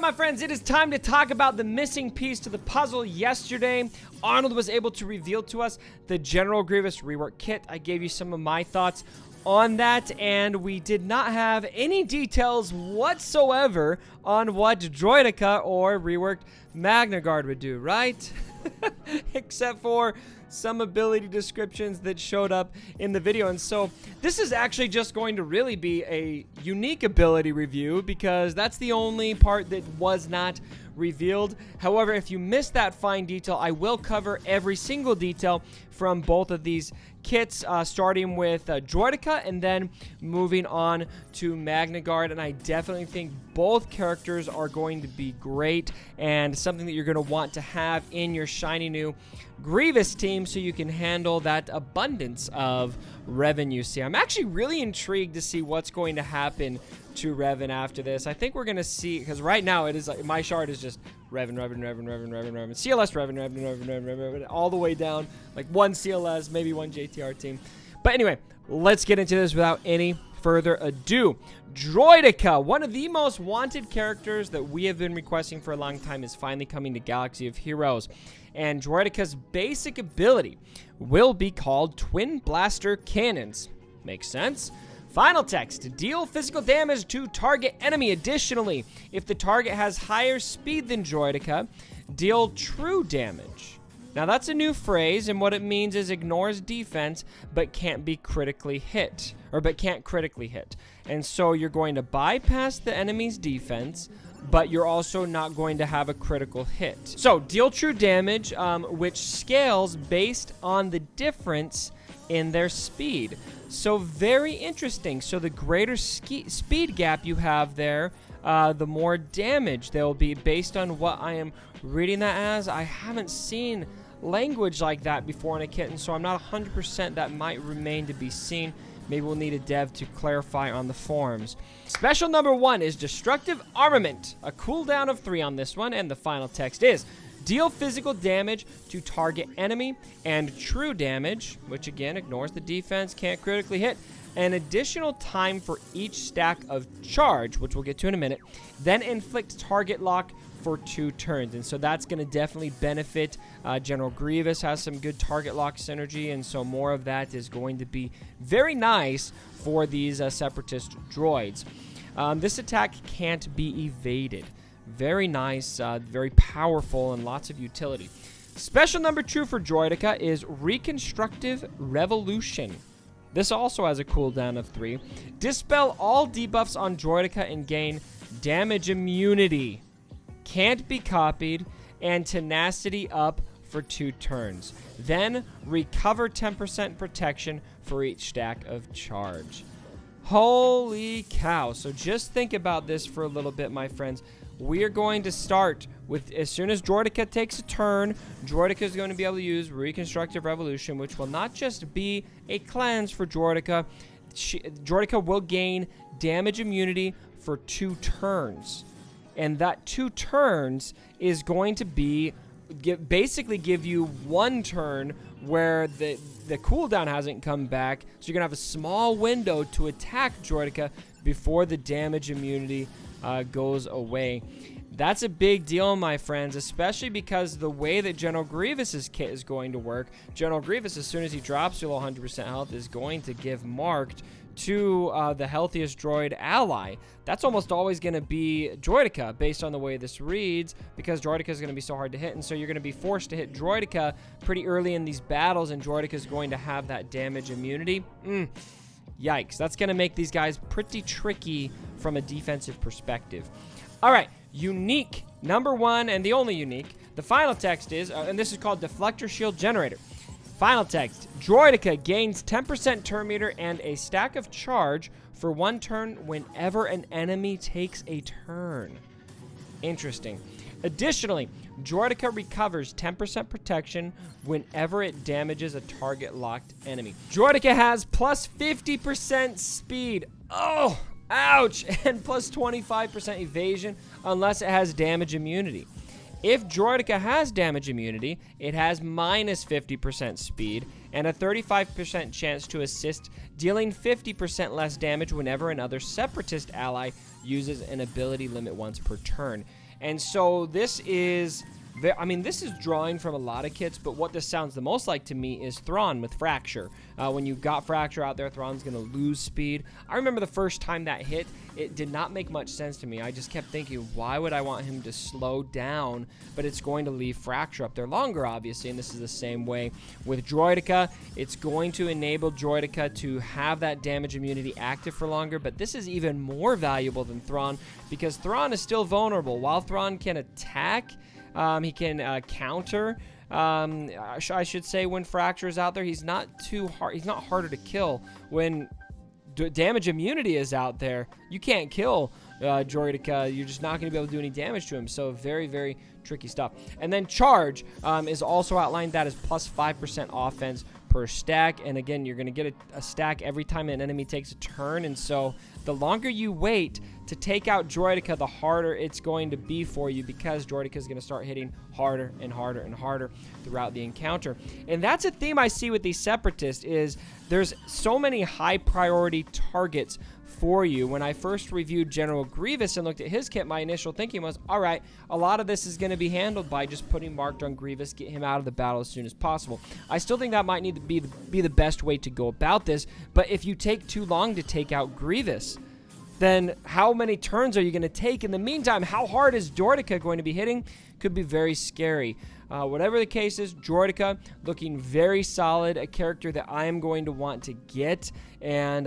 my friends, it is time to talk about the missing piece to the puzzle. Yesterday, Arnold was able to reveal to us the General Grievous rework kit. I gave you some of my thoughts on that, and we did not have any details whatsoever on what Droideka or reworked Magna Guard would do, right? Except for some ability descriptions that showed up in the video. And so this is actually just going to really be a unique ability review because that's the only part that was not revealed. However, if you missed that fine detail, I will cover every single detail from both of these kits, starting with Droideka and then moving on to Magna Guard. And I definitely think both characters are going to be great and something that you're going to want to have in your shiny new Grievous team so you can handle that abundance of Revan you see. I'm actually really intrigued to see what's going to happen to Revan after this. I think we're going to see, because right now it is like my shard is just Revan, CLS Revan, all the way down, like one CLS, maybe one JTR team. But anyway, let's get into this without any further ado. Droideka, one of the most wanted characters that we have been requesting for a long time, is finally coming to Galaxy of Heroes. And Droideka's basic ability will be called Twin Blaster Cannons. Makes sense? Final text, deal physical damage to target enemy. Additionally, if the target has higher speed than Droideka, deal true damage. Now that's a new phrase, and what it means is ignores defense, but can't critically hit. And so you're going to bypass the enemy's defense, but you're also not going to have a critical hit. So deal true damage, which scales based on the difference in their speed. So very interesting. So the greater speed gap you have there, the more damage there will be based on what I am reading that as. I haven't seen language like that before in a kit, and so I'm not 100%. That might remain to be seen. Maybe we'll need a dev to clarify on the forums. Special number 1 is Destructive Armament. A cooldown of 3 on this one, and the final text is deal physical damage to target enemy and true damage, which again ignores the defense, can't critically hit, an additional time for each stack of charge, which we'll get to in a minute, then inflict target lock for 2 turns. And so that's going to definitely benefit General Grievous. Has some good target lock synergy, and so more of that is going to be very nice for these Separatist droids. This attack can't be evaded. Very nice, very powerful, and lots of utility. Special number 2 for Droideka is Reconstructive Revolution. This also has a cooldown of 3. Dispel all debuffs on Droideka and gain damage immunity. Can't be copied, and tenacity up for 2 turns. Then recover 10% protection for each stack of charge. Holy cow. So just think about this for a little bit, my friends. We are going to start with, as soon as Droideka takes a turn, Droideka is going to be able to use Reconstructive Revolution, which will not just be a cleanse for Droideka. Droideka will gain damage immunity for 2 turns. And that 2 turns is going to be basically give you 1 turn where the cooldown hasn't come back. So you're going to have a small window to attack Droideka before the damage immunity goes away. That's a big deal, my friends, especially because the way that General Grievous's kit is going to work, General Grievous, as soon as he drops below 100% health, is going to give marked to the healthiest droid ally. That's almost always going to be Droideka based on the way this reads, because Droideka is going to be so hard to hit, and so you're going to be forced to hit Droideka pretty early in these battles, and Droideka is going to have that damage immunity. Yikes. That's going to make these guys pretty tricky from a defensive perspective. All right, unique number 1 and the only unique. The final text is, and this is called Deflector Shield Generator. Final text, Droideka gains 10% turn meter and a stack of charge for 1 turn whenever an enemy takes a turn. Interesting. Additionally, Droideka recovers 10% protection whenever it damages a target locked enemy. Droideka has plus 50% speed. Oh, ouch! And plus 25% evasion unless it has damage immunity. If Droideka has damage immunity, it has minus 50% speed and a 35% chance to assist, dealing 50% less damage whenever another Separatist ally uses an ability limit once per turn. And so this is... I mean, this is drawing from a lot of kits, but what this sounds the most like to me is Thrawn with Fracture. When you've got Fracture out there, Thrawn's going to lose speed. I remember the first time that hit, it did not make much sense to me. I just kept thinking, why would I want him to slow down? But it's going to leave Fracture up there longer, obviously, and this is the same way with Droideka. It's going to enable Droideka to have that damage immunity active for longer, but this is even more valuable than Thrawn because Thrawn is still vulnerable. While Thrawn can attack... he can counter, I should say, when Fracture is out there. He's not too hard. He's not harder to kill. When damage immunity is out there, you can't kill Droideka. You're just not going to be able to do any damage to him. So very, very tricky stuff. And then Charge is also outlined. That is plus 5% offense per stack. And again, you're going to get a stack every time an enemy takes a turn. And so the longer you wait to take out Droideka, the harder it's going to be for you because Droideka is going to start hitting harder and harder and harder throughout the encounter. And that's a theme I see with these Separatists is there's so many high priority targets for you. When I first reviewed General Grievous and looked at his kit, my initial thinking was, all right, a lot of this is going to be handled by just putting marked on Grievous, get him out of the battle as soon as possible. I still think that might need to be the best way to go about this, but if you take too long to take out Grievous, then how many turns are you going to take? In the meantime, how hard is Droideka going to be hitting? Could be very scary. Whatever the case is, Droideka looking very solid, a character that I am going to want to get. And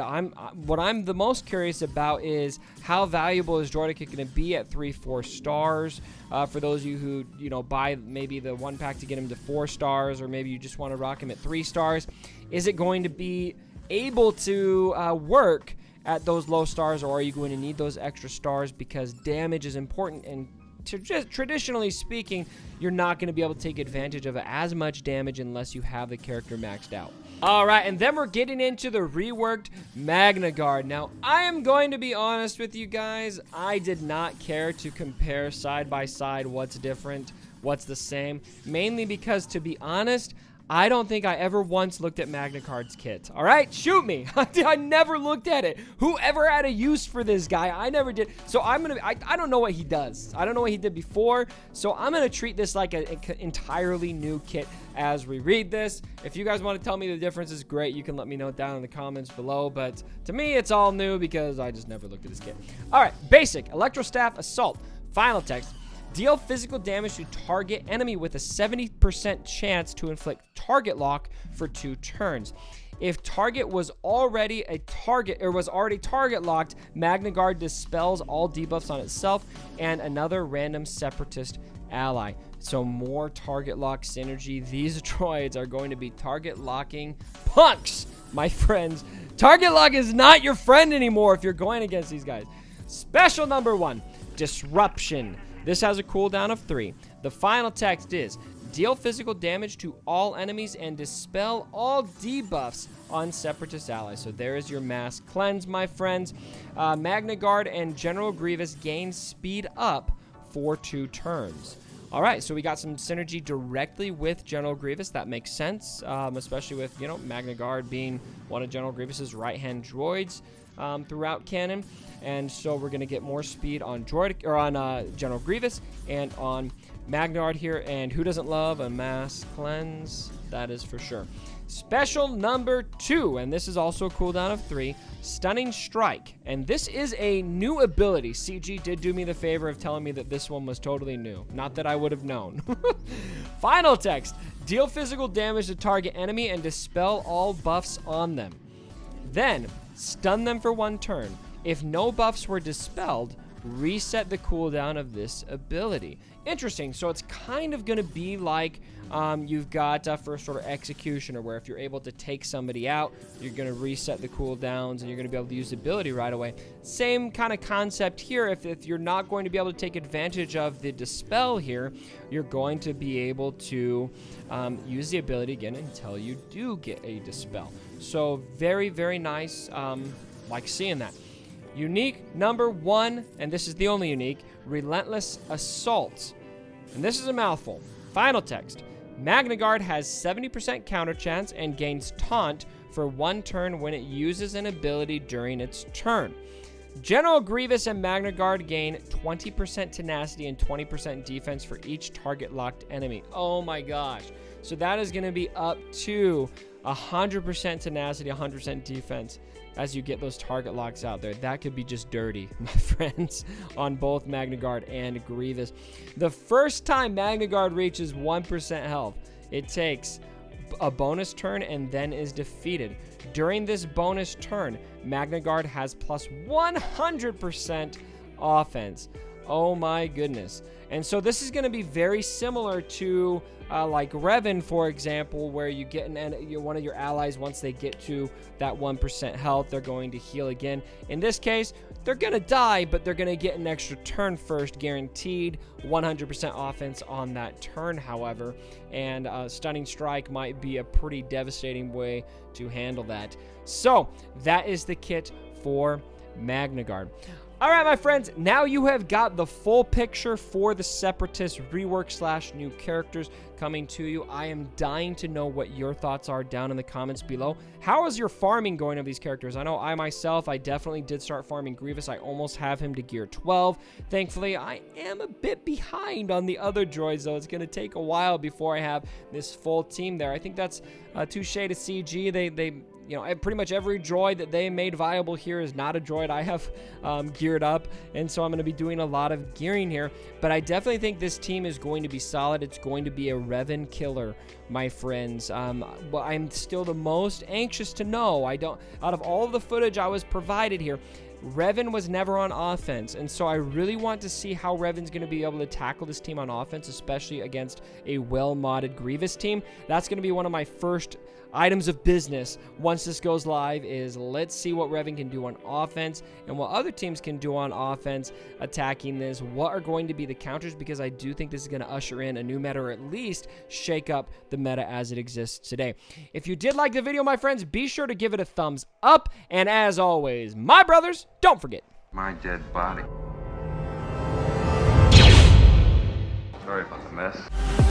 what I'm the most curious about is how valuable is Droideka going to be at 3-4 stars? For those of you who buy maybe the one pack to get him to 4 stars, or maybe you just want to rock him at 3 stars. Is it going to be able to work at those low stars, or are you going to need those extra stars because damage is important? And just traditionally speaking, you're not going to be able to take advantage of as much damage unless you have the character maxed out. All right, and then we're getting into the reworked Magna Guard. Now, I am going to be honest with you guys. I did not care to compare side by side what's different, what's the same, mainly because, to be honest, I don't think I ever once looked at Magna Guard's kit. All right, shoot me. I never looked at it. Whoever had a use for this guy? I never did. So I don't know what he does. I don't know what he did before. So I'm gonna treat this like an entirely new kit as we read this. If you guys want to tell me the difference, is great. You can let me know down in the comments below. But to me, it's all new because I just never looked at this kit. All right, basic Electro Staff Assault. Final text. Deal physical damage to target enemy with a 70% chance to inflict target lock for 2 turns. If target was already target locked, Magna Guard dispels all debuffs on itself and another random Separatist ally. So more target lock synergy. These droids are going to be target locking punks, my friends. Target lock is not your friend anymore if you're going against these guys. Special number 1, Disruption. This has a cooldown of 3. The final text is, deal physical damage to all enemies and dispel all debuffs on Separatist allies. So there is your mass cleanse, my friends. Magna Guard and General Grievous gain speed up for 2 turns. All right, so we got some synergy directly with General Grievous. That makes sense, especially with, Magna Guard being one of General Grievous's right-hand droids throughout canon. And so we're going to get more speed on General Grievous and on Magna Guard here. And who doesn't love a mass cleanse? That is for sure. Special number 2, and this is also a cooldown of 3, Stunning Strike. And this is a new ability. CG did do me the favor of telling me that this one was totally new. Not that I would have known. Final text. Deal physical damage to target enemy and dispel all buffs on them. Then, stun them for 1 turn. If no buffs were dispelled, reset the cooldown of this ability. Interesting. So it's kind of going to be like you've got First Order Executioner, where if you're able to take somebody out, you're going to reset the cooldowns and you're going to be able to use the ability right away. Same kind of concept here. If you're not going to be able to take advantage of the Dispel here, you're going to be able to use the ability again until you do get a Dispel. So very, very nice. Like seeing that. Unique number 1, and this is the only unique, Relentless Assault. And this is a mouthful. Final text. Magna Guard has 70% counter chance and gains taunt for 1 turn when it uses an ability during its turn. General Grievous and Magna Guard gain 20% tenacity and 20% defense for each target locked enemy. Oh my gosh. So that is going to be up to 100% tenacity, 100% defense as you get those target locks out there. That could be just dirty, my friends, on both Magna Guard and Grievous. The first time Magna Guard reaches 1% health, it takes a bonus turn and then is defeated. During this bonus turn, Magna Guard has plus 100% offense. Oh my goodness. And so this is going to be very similar to like Revan, for example, where you get one of your allies, once they get to that 1% health, they're going to heal again. In this case, they're going to die, but they're going to get an extra turn first, guaranteed 100% offense on that turn, however. And Stunning Strike might be a pretty devastating way to handle that. So that is the kit for Magna Guard. All right, my friends, now you have got the full picture for the Separatist rework / new characters coming to you. I am dying to know what your thoughts are down in the comments below. How is your farming going of these characters? I know I myself, I definitely did start farming Grievous. I almost have him to gear 12. Thankfully, I am a bit behind on the other droids, though. It's going to take a while before I have this full team there. I think that's touche to CG. They you know, pretty much every droid that they made viable here is not a droid I have geared up, and so I'm going to be doing a lot of gearing here. But I definitely think this team is going to be solid. It's going to be a Revan killer, my friends. Well, I'm still the most anxious to know. Out of all of the footage I was provided here, Revan was never on offense, and so I really want to see how Revan's going to be able to tackle this team on offense, especially against a well-modded Grievous team. That's going to be one of my first items of business once this goes live, is let's see what Revan can do on offense and what other teams can do on offense attacking this. What are going to be the counters, because I do think this is going to usher in a new meta, or at least shake up the meta as it exists today. If you did like the video, my friends, be sure to give it a thumbs up, and as always, my brothers, don't forget my dead body. Sorry about the mess.